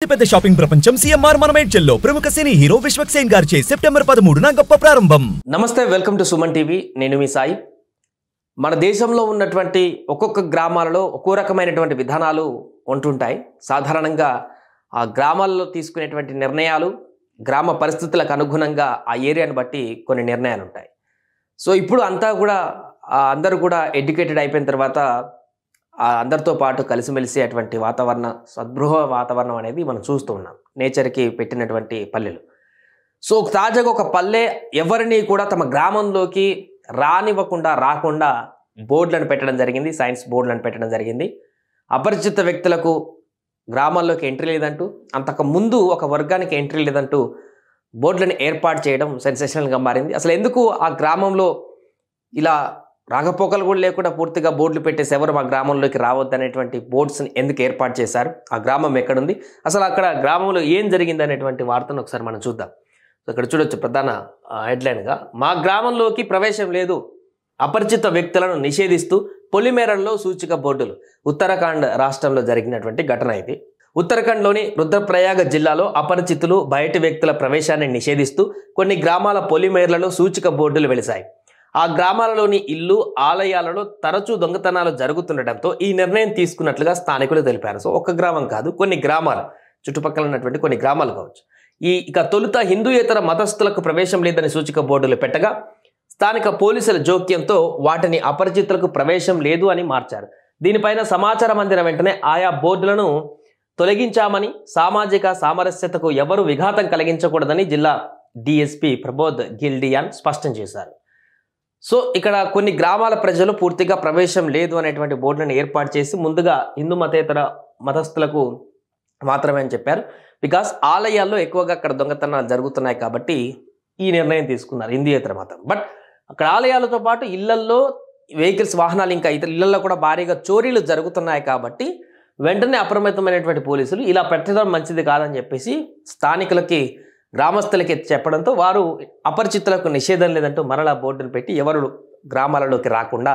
పెద్ద షాపింగ్ ప్రపంచం సిఎంఆర్ మనమేడ్చల్లో ప్రముఖ సినీ హీరో విశ్వక్ సేన్ గారిచే సెప్టెంబర్ 13న గొప్ప ప్రారంభం. నమస్తే, వెల్కమ్ టు సుమన్ టీవీ. నేను మీ సాయి. మన దేశంలో ఉన్నటువంటి ఒక్కొక్క గ్రామాలలో ఒక్కో రకమైనటువంటి విధానాలు ఉంటుంటాయి. సాధారణంగా ఆ గ్రామాల్లో తీసుకునేటువంటి నిర్ణయాలు గ్రామ పరిస్థితులకు అనుగుణంగా ఆ ఏరియాను బట్టి కొన్ని నిర్ణయాలు ఉంటాయి. సో ఇప్పుడు అంతా కూడా అందరూ కూడా ఎడ్యుకేటెడ్ అయిపోయిన తర్వాత అందరితో పాటు కలిసిమెలిసి అటువంటి వాతావరణ సద్గృహ వాతావరణం అనేది మనం చూస్తూ ఉన్నాం. నేచర్కి పెట్టినటువంటి పల్లెలు. సో తాజాగా ఒక పల్లె ఎవరిని కూడా తమ గ్రామంలోకి రాకుండా బోర్డులను పెట్టడం జరిగింది. సైన్స్ బోర్డులను పెట్టడం జరిగింది. అపరిచిత వ్యక్తులకు గ్రామాల్లోకి ఎంట్రీ లేదంటూ, అంతకు ముందు ఒక వర్గానికి ఎంట్రీ లేదంటూ బోర్డులను ఏర్పాటు చేయడం సెన్సేషనల్గా మారింది. అసలు ఎందుకు ఆ గ్రామంలో ఇలా రాకపోకలు కూడా లేకుండా పూర్తిగా బోర్డులు పెట్టేసి ఎవరు మా గ్రామంలోకి రావద్దనేటువంటి బోర్డ్స్ని ఎందుకు ఏర్పాటు చేశారు, ఆ గ్రామం ఎక్కడుంది, అసలు అక్కడ గ్రామంలో ఏం జరిగింది అనేటువంటి వార్తను ఒకసారి మనం చూద్దాం. సో ఇక్కడ చూడొచ్చు ప్రధాన హెడ్లైన్గా, మా గ్రామంలోకి ప్రవేశం లేదు, అపరిచిత వ్యక్తులను నిషేధిస్తూ పొలిమేరల్లో సూచిక బోర్డులు. ఉత్తరాఖండ్ రాష్ట్రంలో జరిగినటువంటి ఘటన ఇది. ఉత్తరాఖండ్లోని రుద్రప్రయాగ జిల్లాలో అపరిచితులు బయటి వ్యక్తుల ప్రవేశాన్ని నిషేధిస్తూ కొన్ని గ్రామాల పొలిమేరలలో సూచిక బోర్డులు వెలిశాయి. ఆ గ్రామాలలోని ఇల్లు, ఆలయాలలో తరచూ దొంగతనాలు జరుగుతుండటంతో ఈ నిర్ణయం తీసుకున్నట్లుగా స్థానికులు తెలిపారు. సో ఒక్క గ్రామం కాదు, కొన్ని గ్రామాలు, చుట్టుపక్కల ఉన్నటువంటి కొన్ని గ్రామాలు కావచ్చు. ఇక తొలుత హిందూయేతర మతస్థులకు ప్రవేశం లేదని సూచిక బోర్డులు పెట్టగా స్థానిక పోలీసుల జోక్యంతో వాటిని అపరిచితులకు ప్రవేశం లేదు అని మార్చారు. దీనిపైన సమాచారం అందిన వెంటనే ఆయా బోర్డులను తొలగించామని, సామాజిక సామరస్యతకు ఎవరు విఘాతం కలిగించకూడదని జిల్లా డిఎస్పీ ప్రబోధ్ గిల్డియాన్ స్పష్టం చేశారు. సో ఇక్కడ కొన్ని గ్రామాల ప్రజలు పూర్తిగా ప్రవేశం లేదు అనేటువంటి బోర్డులను ఏర్పాటు చేసి ముందుగా హిందూ మతేతర మతస్థులకు మాత్రమే అని చెప్పారు. బికాస్ ఆలయాల్లో ఎక్కువగా అక్కడ దొంగతనాలు జరుగుతున్నాయి కాబట్టి ఈ నిర్ణయం తీసుకున్నారు హిందూయేతర మతం. బట్ అక్కడ ఆలయాలతో పాటు ఇళ్లల్లో వెహికల్స్, వాహనాలు, ఇంకా ఇతర ఇళ్లలో కూడా భారీగా చోరీలు జరుగుతున్నాయి కాబట్టి వెంటనే అప్రమత్తమైనటువంటి పోలీసులు ఇలా పెట్టడం మంచిది కాదని చెప్పేసి స్థానికులకి, గ్రామస్తులకి చెప్పడంతో వారు అపరిచితులకు నిషేధం లేదంటూ మరలా బోర్డును పెట్టి ఎవరు గ్రామాలలోకి రాకుండా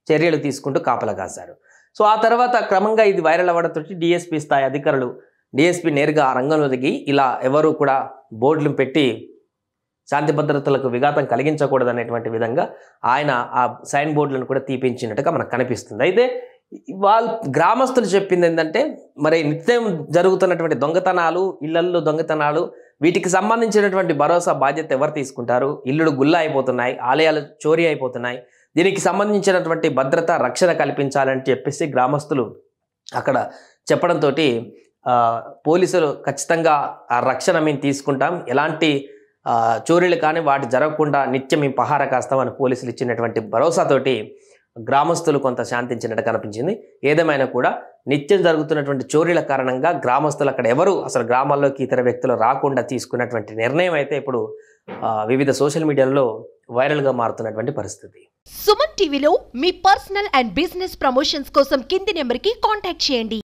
చర్యలు తీసుకుంటూ కాపలా కాశారు. సో ఆ తర్వాత క్రమంగా ఇది వైరల్ అవ్వడంతో డిఎస్పీ స్థాయి అధికారులు, డిఎస్పీ నేరుగా ఆ రంగంలో దిగి ఇలా ఎవరు కూడా బోర్డులు పెట్టి శాంతి భద్రతలకు విఘాతం కలిగించకూడదనేటువంటి విధంగా ఆయన ఆ సైన్ బోర్డులను కూడా తీపించినట్టుగా మనకు కనిపిస్తుంది. అయితే వాళ్ళు గ్రామస్తులు చెప్పింది ఏంటంటే, మరి నిత్యం జరుగుతున్నటువంటి దొంగతనాలు, ఇళ్లల్లో దొంగతనాలు, వీటికి సంబంధించినటువంటి భరోసా బాధ్యత ఎవరు తీసుకుంటారు? ఇల్లులు గుల్ల అయిపోతున్నాయి, ఆలయాలు చోరీ అయిపోతున్నాయి, దీనికి సంబంధించినటువంటి భద్రత, రక్షణ కల్పించాలని చెప్పేసి గ్రామస్తులు అక్కడ చెప్పడంతో పోలీసులు ఖచ్చితంగా ఆ రక్షణ మేము తీసుకుంటాం, ఎలాంటి చోరీలు కానీ వాటి జరగకుండా నిత్యం మేము పహారా కాస్తామని పోలీసులు ఇచ్చినటువంటి భరోసాతోటి గ్రామస్తులు కొంత శాంతించినట్టు కనిపించింది. ఏదేమైనా కూడా నిత్యం జరుగుతున్నటువంటి చోరీల కారణంగా గ్రామస్తులు అక్కడ ఎవరు అసలు గ్రామాల్లోకి ఇతర వ్యక్తులు రాకుండా తీసుకున్నటువంటి నిర్ణయం అయితే ఇప్పుడు వివిధ సోషల్ మీడియాలో వైరల్గా మారుతున్నటువంటి పరిస్థితి. సుమన్ టీవీలో మీ పర్సనల్ అండ్ బిజినెస్ ప్రమోషన్స్ కోసం కింది నెంబర్కి కాంటాక్ట్ చేయండి.